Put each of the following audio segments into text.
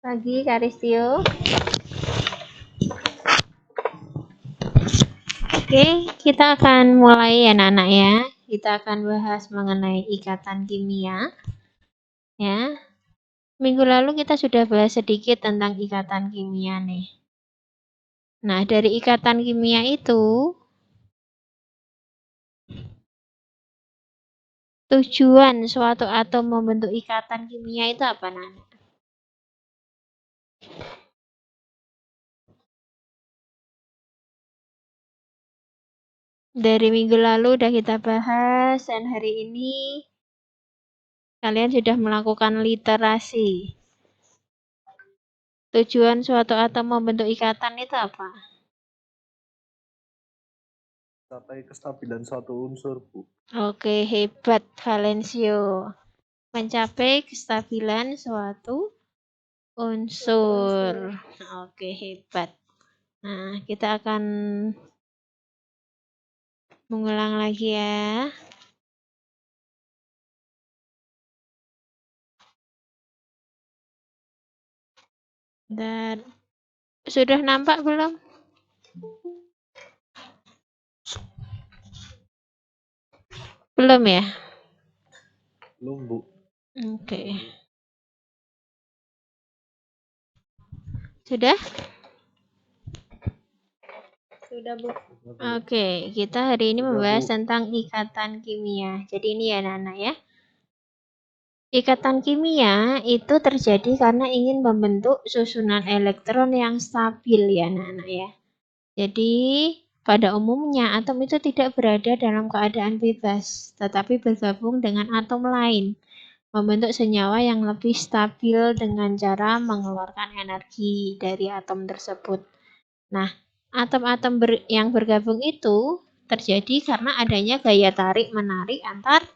Pagi, Karistio. Oke, kita akan mulai ya anak-anak ya. Kita akan bahas mengenai ikatan kimia. Ya. Minggu lalu kita sudah bahas sedikit tentang ikatan kimia nih. Nah, dari ikatan kimia itu, tujuan suatu atom membentuk ikatan kimia itu apa, Nana? Dari minggu lalu udah kita bahas, dan hari ini kalian sudah melakukan literasi. Tujuan suatu atom membentuk ikatan itu apa? Mencapai kestabilan suatu unsur, Bu. Oke, hebat Valencio. Mencapai kestabilan suatu unsur. Oke, hebat. Nah, kita akan mengulang lagi ya. Dan sudah nampak belum? Belum ya? Belum, Bu. Oke. Sudah? Sudah, Bu. Oke, kita hari ini membahas tentang ikatan kimia. Jadi ini ya, Nana ya. Ikatan kimia itu terjadi karena ingin membentuk susunan elektron yang stabil ya, anak-anak ya. Jadi, pada umumnya atom itu tidak berada dalam keadaan bebas, tetapi bergabung dengan atom lain, membentuk senyawa yang lebih stabil dengan cara mengeluarkan energi dari atom tersebut. Nah, atom-atom yang bergabung itu terjadi karena adanya gaya tarik-menarik antar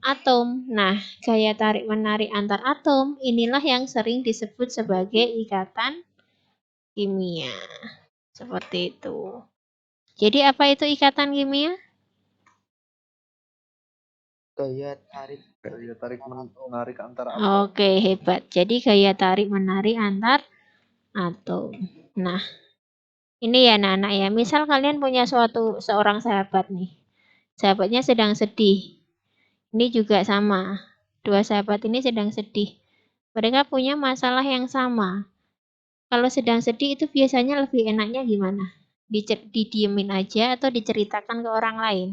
atom. Nah, gaya tarik-menarik antar atom inilah yang sering disebut sebagai ikatan kimia. Seperti itu. Jadi apa itu ikatan kimia? Gaya tarik menarik antar atom. Oke, hebat. Jadi gaya tarik menarik antar atom. Nah, ini ya anak-anak ya. Misal kalian punya seorang sahabat nih. Sahabatnya sedang sedih. Ini juga sama. Dua sahabat ini sedang sedih. Mereka punya masalah yang sama. Kalau sedang sedih itu biasanya lebih enaknya gimana? Didiemin aja atau diceritakan ke orang lain?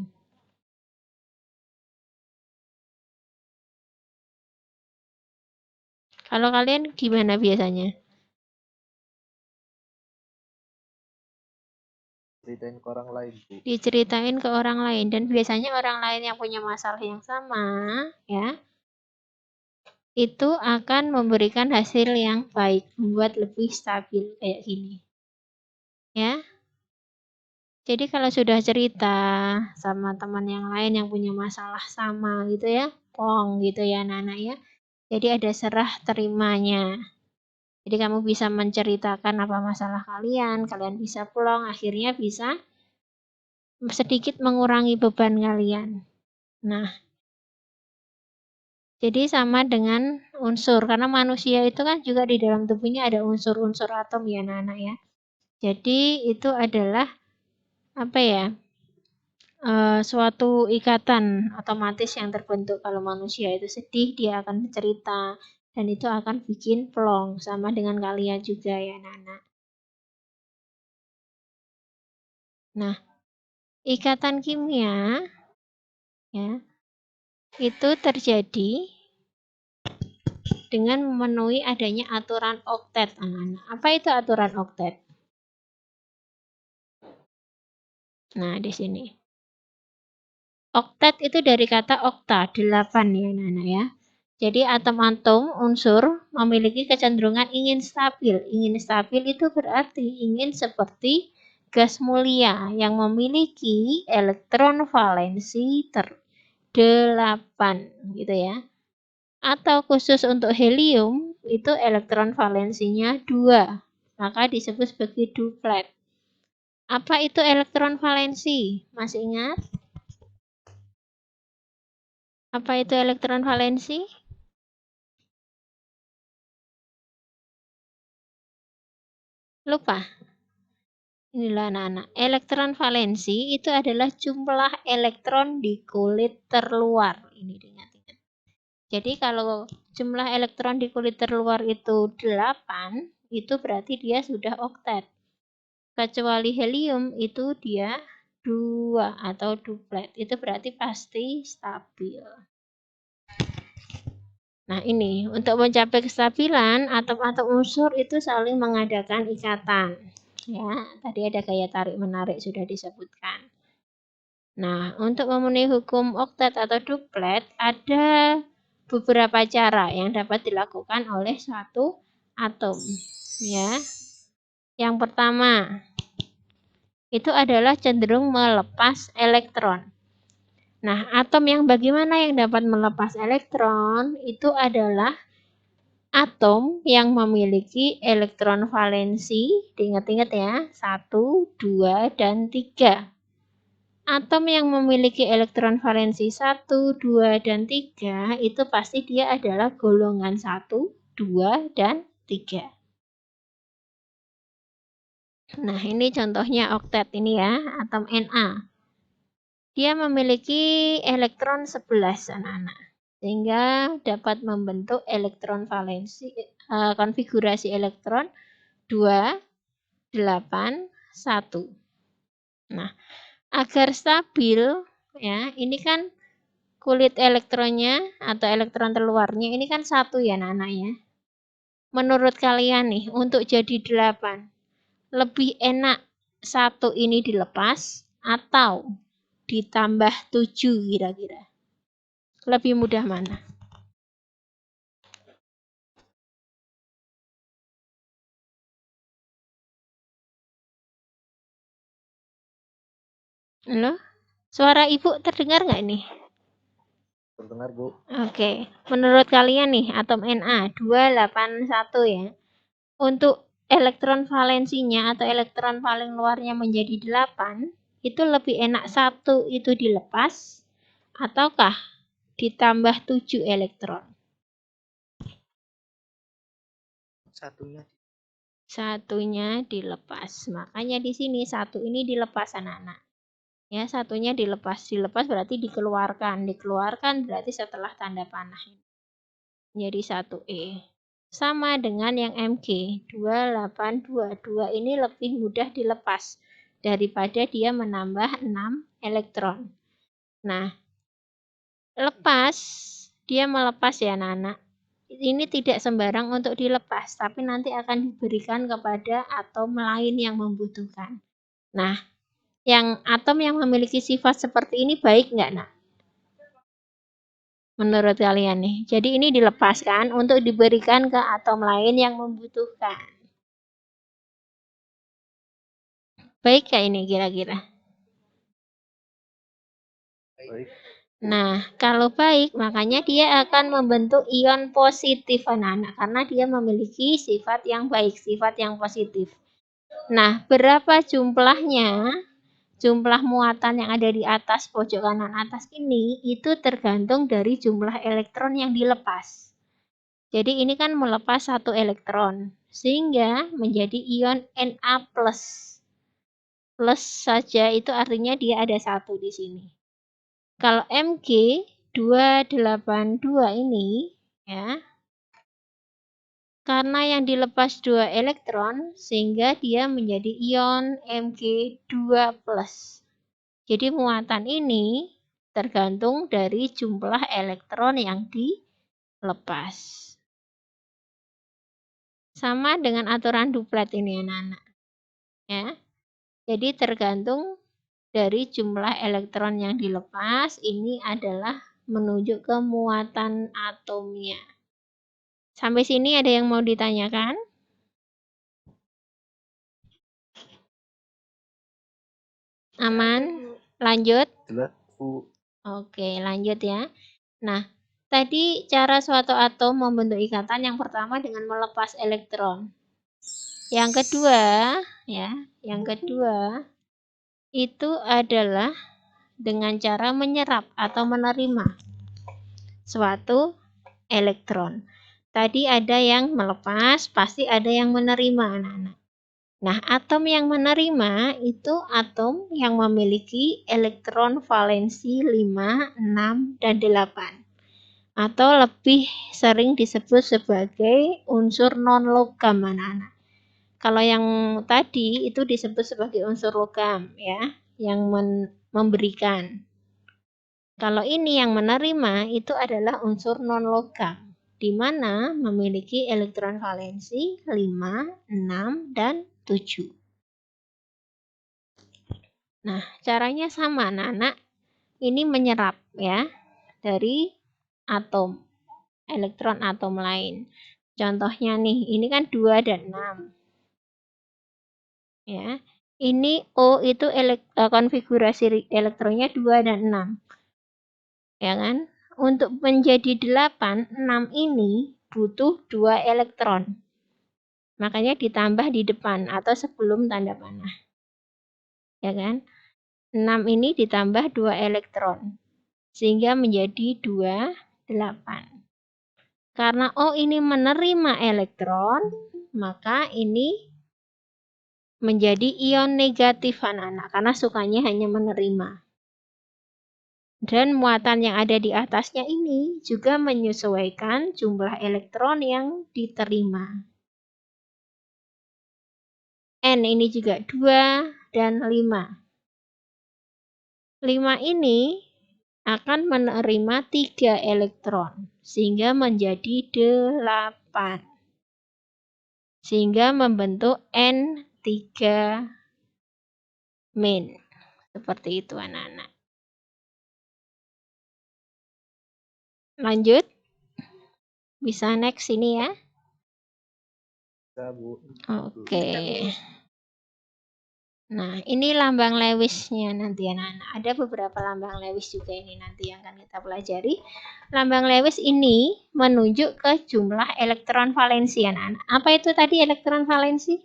Kalau kalian gimana biasanya? Ceritain ke orang lain, Bu. Diceritain ke orang lain, dan biasanya orang lain yang punya masalah yang sama ya, itu akan memberikan hasil yang baik, membuat lebih stabil kayak gini ya. Jadi kalau sudah cerita sama teman yang lain yang punya masalah sama gitu ya, plong gitu ya Nana ya, jadi ada serah terimanya. Jadi kamu bisa menceritakan apa masalah kalian, kalian bisa plong, akhirnya bisa sedikit mengurangi beban kalian. Nah, jadi sama dengan unsur, karena manusia itu kan juga di dalam tubuhnya ada unsur-unsur atom ya anak-anak ya. Jadi itu adalah apa ya, suatu ikatan otomatis yang terbentuk kalau manusia itu sedih, dia akan bercerita, dan itu akan bikin plong, sama dengan kalian juga ya anak-anak. Nah, ikatan kimia ya, itu terjadi dengan memenuhi adanya aturan oktet anak-anak. Apa itu aturan oktet? Nah, di sini. Oktet itu dari kata okta, 8 ya anak-anak ya. Jadi atom-atom unsur memiliki kecenderungan ingin stabil. Ingin stabil itu berarti ingin seperti gas mulia yang memiliki elektron valensi 8 gitu ya. Atau khusus untuk helium itu elektron valensinya 2. Maka disebut sebagai duplet. Apa itu elektron valensi? Masih ingat? Apa itu elektron valensi? Lupa? Inilah anak-anak. Elektron valensi itu adalah jumlah elektron di kulit terluar. Ini diingat-ingat. Jadi kalau jumlah elektron di kulit terluar itu 8, itu berarti dia sudah oktet. Kecuali helium itu dia 2 atau duplet. Itu berarti pasti stabil. Nah ini, untuk mencapai kestabilan, atom-atom unsur itu saling mengadakan ikatan. Ya, tadi ada gaya tarik-menarik sudah disebutkan. Nah, untuk memenuhi hukum oktet atau duplet, ada beberapa cara yang dapat dilakukan oleh suatu atom. Ya, yang pertama, itu adalah cenderung melepas elektron. Nah, atom yang bagaimana yang dapat melepas elektron itu adalah atom yang memiliki elektron valensi, diingat-ingat ya, 1, 2, dan 3. Atom yang memiliki elektron valensi 1, 2, dan 3 itu pasti dia adalah golongan 1, 2, dan 3. Nah, ini contohnya oktet ini ya, atom Na. Dia memiliki elektron 11 anak-anak, sehingga dapat membentuk elektron valensi, konfigurasi elektron 2, 8, 1. Nah, agar stabil, ya, ini kan kulit elektronnya atau elektron terluarnya ini kan 1 ya anak-anak ya. Menurut kalian nih, untuk jadi 8, lebih enak 1 ini dilepas atau ditambah 7 kira-kira? Lebih mudah mana? Halo? Suara ibu terdengar nggak nih? Terdengar, Bu. Oke. Menurut kalian nih, atom Na 281 ya. Untuk elektron valensinya atau elektron paling luarnya menjadi 8, itu lebih enak 1 itu dilepas ataukah ditambah 7 elektron? Satunya dilepas. Makanya di sini 1 ini dilepas anak-anak. Ya, satunya dilepas. Dilepas berarti dikeluarkan. Dikeluarkan berarti setelah tanda panah. Jadi 1E. Sama dengan yang Mg 2822 ini lebih mudah dilepas daripada dia menambah 6 elektron. Nah, dia melepas ya anak-anak. Ini tidak sembarang untuk dilepas, tapi nanti akan diberikan kepada atom lain yang membutuhkan. Nah, yang atom yang memiliki sifat seperti ini baik nggak, nak? Menurut kalian nih. Jadi ini dilepaskan untuk diberikan ke atom lain yang membutuhkan. Baik nggak ini kira-kira? Baik. Nah, kalau baik, makanya dia akan membentuk ion positif anak-anak. Karena dia memiliki sifat yang baik, sifat yang positif. Nah, berapa jumlahnya? Jumlah muatan yang ada di atas pojok kanan atas ini itu tergantung dari jumlah elektron yang dilepas. Jadi ini kan melepas 1 elektron, sehingga menjadi ion Na+. Plus saja itu artinya dia ada 1 di sini. Kalau Mg 282 ini ya, karena yang dilepas 2 elektron sehingga dia menjadi ion Mg2+. Jadi muatan ini tergantung dari jumlah elektron yang dilepas. Sama dengan aturan duplet ini anak-anak. Ya. Jadi tergantung dari jumlah elektron yang dilepas, ini adalah menunjuk ke muatan atomnya. Sampai sini ada yang mau ditanyakan? Aman? Lanjut? Jelas, Bu. Oke, lanjut ya. Nah, tadi cara suatu atom membentuk ikatan yang pertama dengan melepas elektron. Yang kedua itu adalah dengan cara menyerap atau menerima suatu elektron. Tadi ada yang melepas, pasti ada yang menerima anak-anak. Nah, atom yang menerima itu atom yang memiliki elektron valensi 5, 6, dan 8. Atau lebih sering disebut sebagai unsur non-logam, anak-anak. Kalau yang tadi itu disebut sebagai unsur logam, ya, yang memberikan. Kalau ini yang menerima itu adalah unsur non-logam, di mana memiliki elektron valensi 5, 6, dan 7. Nah, caranya sama, anak-anak. Ini menyerap, ya, dari atom, elektron atom lain. Contohnya nih, ini kan 2 dan 6. Ya. Ini O itu konfigurasi elektronnya 2 dan 6. Ya kan? Untuk menjadi 8, 6 ini butuh 2 elektron. Makanya ditambah di depan atau sebelum tanda panah. Ya kan? 6 ini ditambah 2 elektron. Sehingga menjadi 2, 8. Karena O ini menerima elektron, maka ini menjadi ion negatif, anak-anak, karena sukanya hanya menerima. Dan muatan yang ada di atasnya ini juga menyesuaikan jumlah elektron yang diterima. N ini juga 2 dan 5. 5 ini akan menerima 3 elektron, sehingga menjadi 8. Sehingga membentuk N3 min. Seperti itu, anak-anak. Lanjut. Bisa next ini ya. Bisa, Bu. Oke. Nah, ini lambang Lewis-nya nanti anak-anak. Ada beberapa lambang Lewis juga ini nanti yang akan kita pelajari. Lambang Lewis ini menunjuk ke jumlah elektron valensi, anak-anak. Apa itu tadi elektron valensi?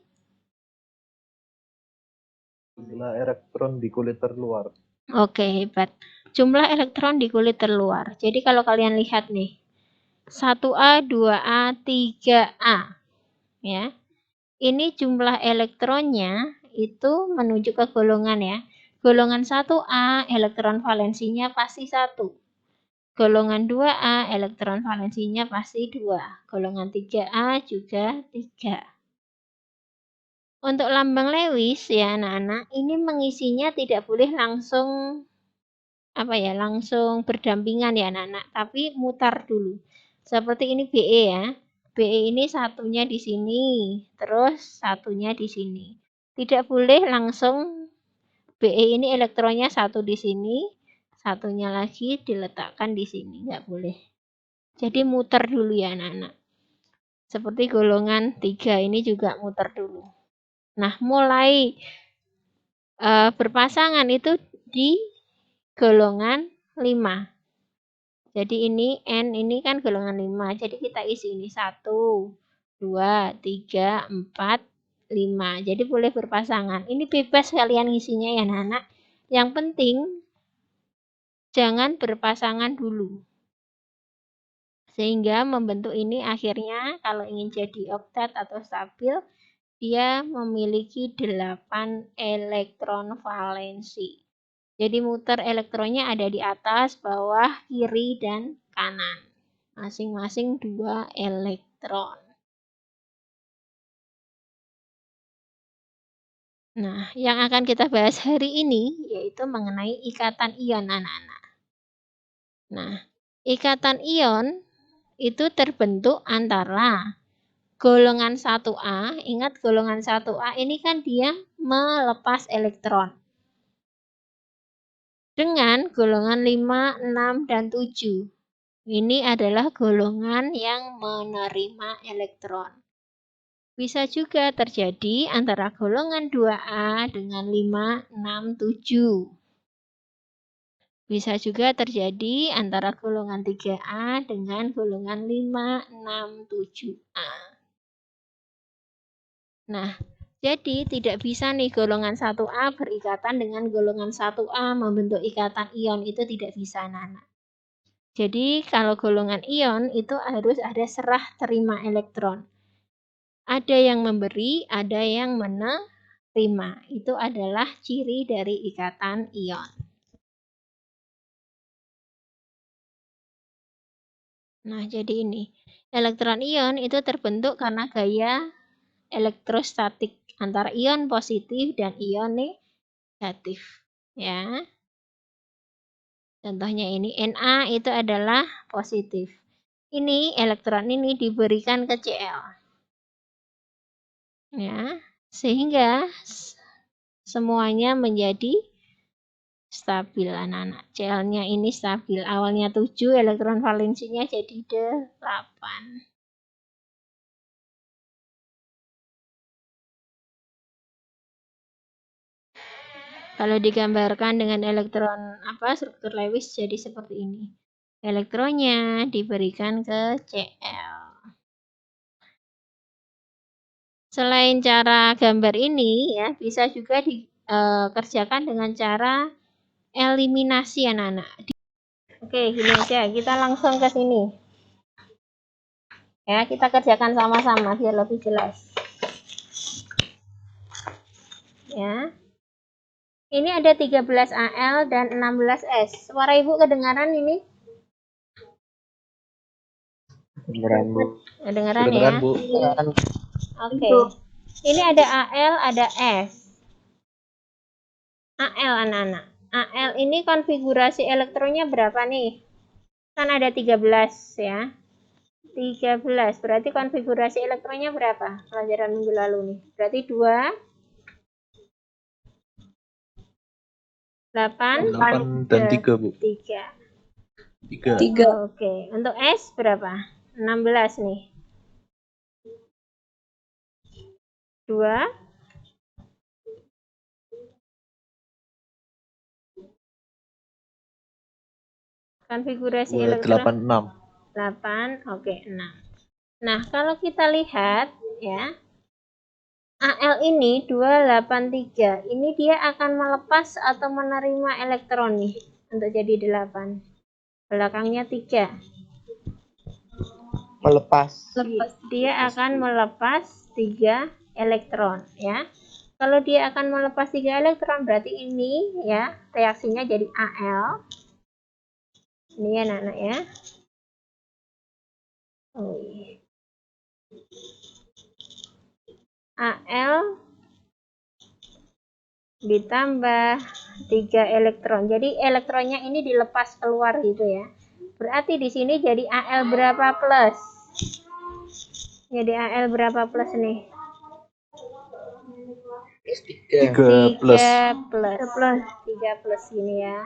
Jumlah elektron di kulit terluar. Oke, hebat. Jumlah elektron di kulit terluar. Jadi kalau kalian lihat nih, 1A, 2A, 3A. Ya. Ini jumlah elektronnya itu menuju ke golongan ya. Golongan 1A elektron valensinya pasti 1. Golongan 2A elektron valensinya pasti 2. Golongan 3A juga 3. Untuk lambang Lewis ya anak-anak, ini mengisinya tidak boleh langsung langsung berdampingan ya anak-anak, tapi mutar dulu. Seperti ini BE ya. BE ini satunya di sini, terus satunya di sini. Tidak boleh langsung BE ini elektronnya satu di sini, satunya lagi diletakkan di sini, nggak boleh. Jadi muter dulu ya anak-anak. Seperti golongan 3 ini juga muter dulu. Nah, mulai berpasangan itu di golongan 5. Jadi ini N ini kan golongan 5. Jadi kita isi ini 1, 2, 3, 4, 5. Jadi boleh berpasangan. Ini bebas kalian isinya ya anak-anak. Yang penting jangan berpasangan dulu. Sehingga membentuk ini akhirnya kalau ingin jadi oktat atau stabil, dia memiliki 8 elektron valensi. Jadi muter elektronnya ada di atas, bawah, kiri, dan kanan. Masing-masing 2 elektron. Nah, yang akan kita bahas hari ini yaitu mengenai ikatan ion anak-anak. Nah, ikatan ion itu terbentuk antara golongan 1A, ingat golongan 1A ini kan dia melepas elektron. Dengan golongan 5, 6, dan 7. Ini adalah golongan yang menerima elektron. Bisa juga terjadi antara golongan 2A dengan 5, 6, 7. Bisa juga terjadi antara golongan 3A dengan golongan 5, 6, 7A. Nah, jadi tidak bisa nih golongan 1A berikatan dengan golongan 1A membentuk ikatan ion, itu tidak bisa anak-anak. Jadi kalau golongan ion itu harus ada serah terima elektron. Ada yang memberi, ada yang menerima. Itu adalah ciri dari ikatan ion. Nah, jadi ini. Elektron ion itu terbentuk karena gaya elektrostatik antara ion positif dan ion negatif. Ya. Contohnya ini Na itu adalah positif. Ini elektron ini diberikan ke Cl. Ya, sehingga semuanya menjadi stabil anak-anak. Cl-nya ini stabil. Awalnya 7, elektron valensinya jadi 8. Kalau digambarkan dengan elektron struktur Lewis jadi seperti ini. Elektronnya diberikan ke Cl. Selain cara gambar ini ya, bisa juga dikerjakan dengan cara eliminasi anak-anak. Oke, gini aja, kita langsung ke sini. Ya, kita kerjakan sama-sama biar lebih jelas. Ya. Ini ada 13 Al dan 16 S. Suara Ibu kedengaran ini? Kedengeran, Bu. Kedengaran ya? Kedengeran, Bu. Oke. Ini ada Al, ada S. Al anak-anak. Al ini konfigurasi elektronnya berapa nih? Kan ada 13 ya. 13. Berarti konfigurasi elektronnya berapa? Pelajaran minggu lalu nih. Berarti 2 8 dan 3, Bu. 3. 3. Oke. Untuk S berapa? 16 nih. 2 konfigurasi elektron 8, oke, 6. Nah, kalau kita lihat ya, Al ini 283. Ini dia akan melepas atau menerima elektron nih untuk jadi 8. Belakangnya 3. Melepas. Dia akan melepas 3 elektron ya. Kalau dia akan melepas 3 elektron berarti ini ya reaksinya jadi Al. Ini ya anak-anak ya. Al ditambah 3 elektron. Jadi elektronnya ini dilepas keluar gitu ya. Berarti di sini jadi Al berapa plus? Jadi Al berapa plus nih? 3 plus. 3 plus ini ya.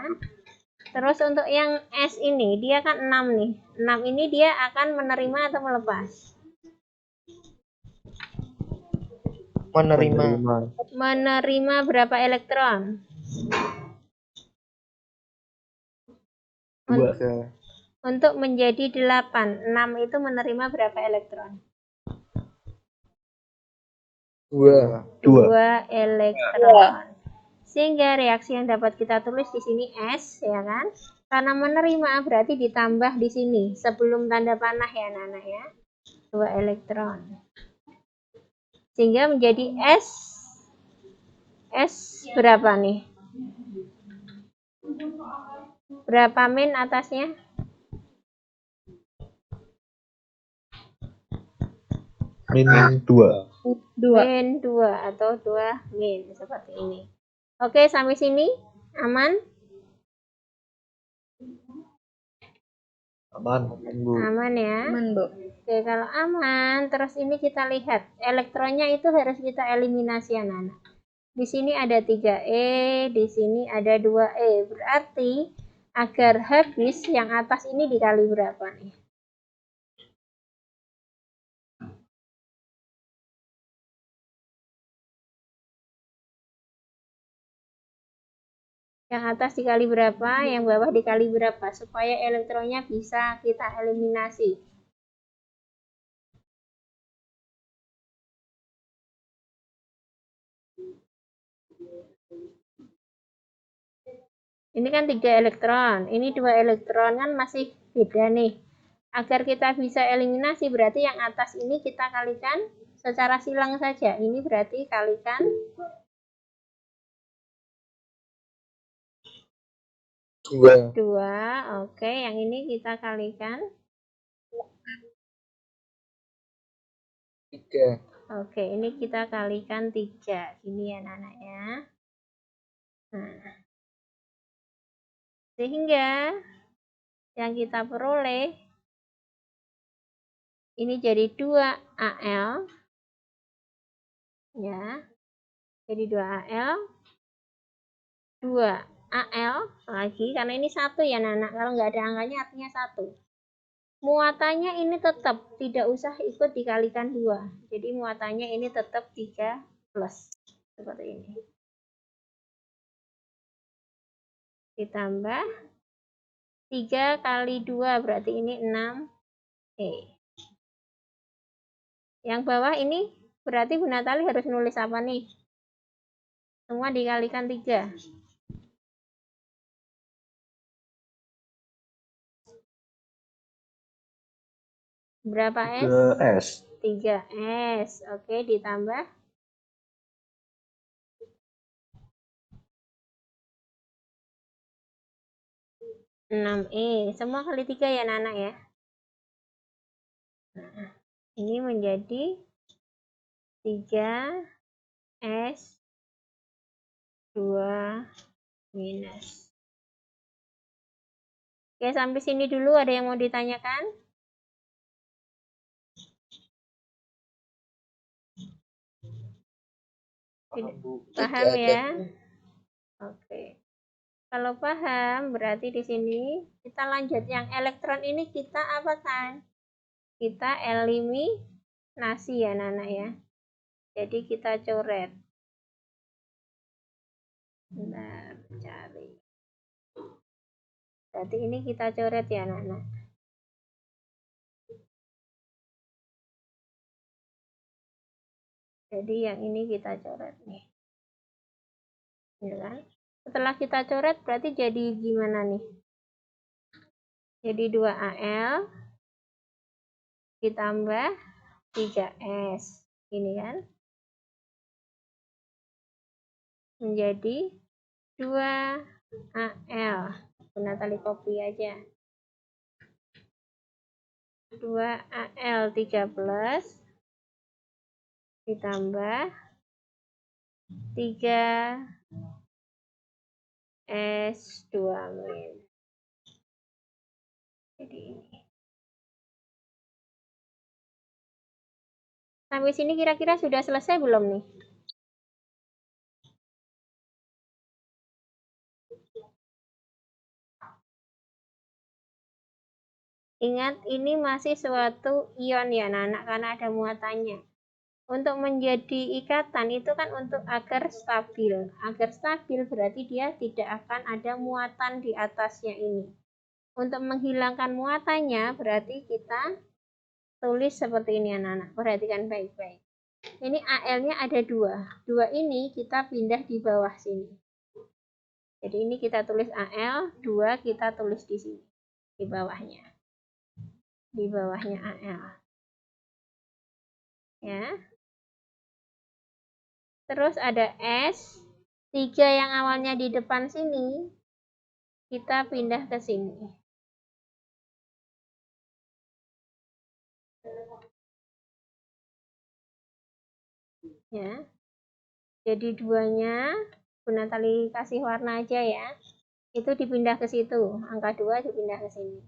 Terus untuk yang S ini dia kan 6 nih. 6 ini dia akan menerima atau melepas? Menerima berapa elektron? 2. Untuk menjadi 8. 6 itu menerima berapa elektron? 2 elektron. Sehingga reaksi yang dapat kita tulis di sini S ya kan? Karena menerima berarti ditambah di sini sebelum tanda panah ya anak-anak ya. 2 elektron. Sehingga menjadi S berapa nih? Berapa min atasnya? Min 2. Min 2 atau 2 min seperti ini. Oke, sampai sini aman? Aman ya? Aman, Bu. Oke, kalau aman, terus ini kita lihat elektronnya itu harus kita eliminasi anak-anak. Di sini ada 3E, di sini ada 2E. Berarti agar habis yang atas ini dikali berapa nih? Yang atas dikali berapa, yang bawah dikali berapa, supaya elektronnya bisa kita eliminasi. Ini kan 3 elektron, ini 2 elektron kan masih beda nih. Agar kita bisa eliminasi, berarti yang atas ini kita kalikan secara silang saja. Ini berarti kalikan 2. 2. Oke, yang ini kita kalikan 3. Oke, ini kita kalikan 3. Gini ya anak-anak ya. Nah, sehingga yang kita peroleh ini jadi 2AL ya. Jadi 2AL 2AL lagi karena ini 1 ya anak-anak. Kalau nggak ada angkanya artinya 1. Muatannya ini tetap tidak usah ikut dikalikan 2. Jadi muatannya ini tetap 3 plus seperti ini. Ditambah 3 kali 2 berarti ini 6E. Yang bawah ini berarti Bu Natali harus nulis apa nih? Semua dikalikan 3. Berapa S? 3S. Oke, ditambah 6E. Semua kali 3 ya Nana ya. Nah, ini menjadi 3S 2 minus. Oke, sampai sini dulu ada yang mau ditanyakan? Paham ya? Oke. Kalau paham, berarti di sini kita lanjut yang elektron ini kita apakan? Kita eliminasi ya Nana ya. Jadi kita coret. Bentar, cari. Berarti ini kita coret ya Nana. Jadi yang ini kita coret nih. Ya kan? Setelah kita coret berarti jadi gimana nih? Jadi 2AL ditambah 3S. Ini kan? Menjadi 2AL. Guna tali kopi aja. 2AL 3 plus ditambah 3S 2 min. Jadi ini. Sampai sini kira-kira sudah selesai belum nih? Ingat, ini masih suatu ion ya anak-anak karena ada muatannya. Untuk menjadi ikatan itu kan untuk agar stabil. Agar stabil berarti dia tidak akan ada muatan di atasnya ini. Untuk menghilangkan muatannya berarti kita tulis seperti ini anak-anak. Perhatikan baik-baik. Ini AL-nya ada 2. 2 ini kita pindah di bawah sini. Jadi ini kita tulis AL, 2 kita tulis di sini. Di bawahnya. Di bawahnya AL. Ya. Terus ada S, 3 yang awalnya di depan sini, kita pindah ke sini. Ya. Jadi 2-nya, Bu Natali kasih warna aja ya. Itu dipindah ke situ, angka 2 dipindah ke sini.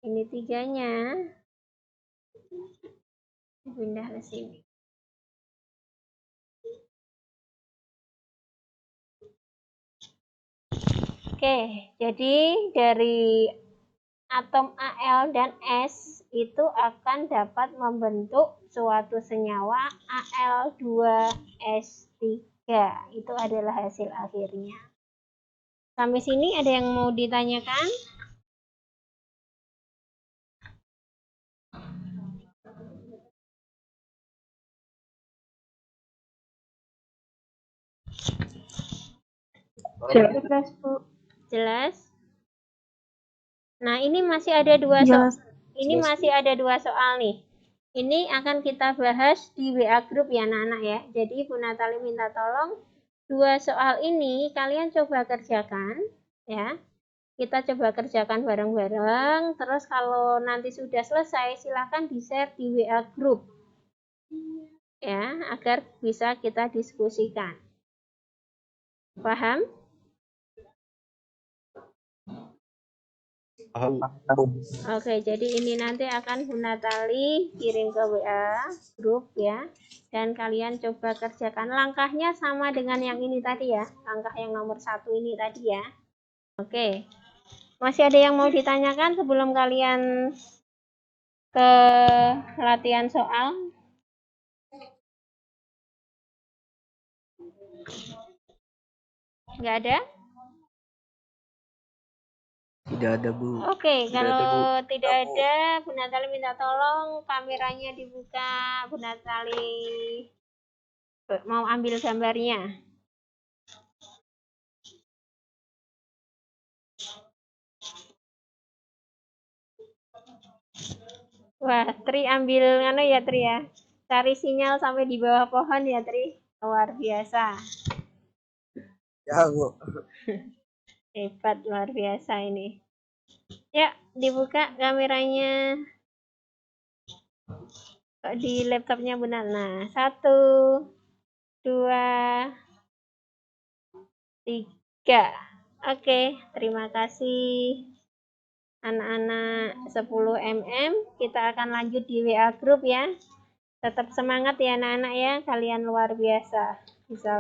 Ini 3-nya dipindah ke sini. Oke, jadi dari atom Al dan S itu akan dapat membentuk suatu senyawa Al2S3. Itu adalah hasil akhirnya. Sampai sini ada yang mau ditanyakan? Jelas, Bu? Jelas? Nah, ini masih ada dua soal. Ini masih ada 2 soal nih. Ini akan kita bahas di WA group ya anak-anak ya. Jadi Bu Natali minta tolong 2 soal ini kalian coba kerjakan ya. Kita coba kerjakan bareng-bareng. Terus kalau nanti sudah selesai silahkan di-share di WA group ya, agar bisa kita diskusikan. Paham? Oke, jadi ini nanti akan Bu Natali kirim ke WA grup ya. Dan kalian coba kerjakan langkahnya sama dengan yang ini tadi ya. Langkah yang nomor 1 ini tadi ya. Oke. Masih ada yang mau ditanyakan sebelum kalian ke latihan soal? Nggak ada? Tidak ada, Bu. Oke, Tidak ada, Bu. kalau tidak ada, Bu Natali minta tolong kameranya dibuka. Bu Natali mau ambil gambarnya. Wah, Tri ambil ngano ya Tri ya. Cari sinyal sampai di bawah pohon ya Tri. Luar biasa. Ya, Bu. Hebat, luar biasa ini. Ya, dibuka kameranya. Kok di laptopnya benar. Nah, 1, 2, 3. Oke, terima kasih anak-anak 10 mm. Kita akan lanjut di WA group ya. Tetap semangat ya anak-anak ya. Kalian luar biasa. Bisa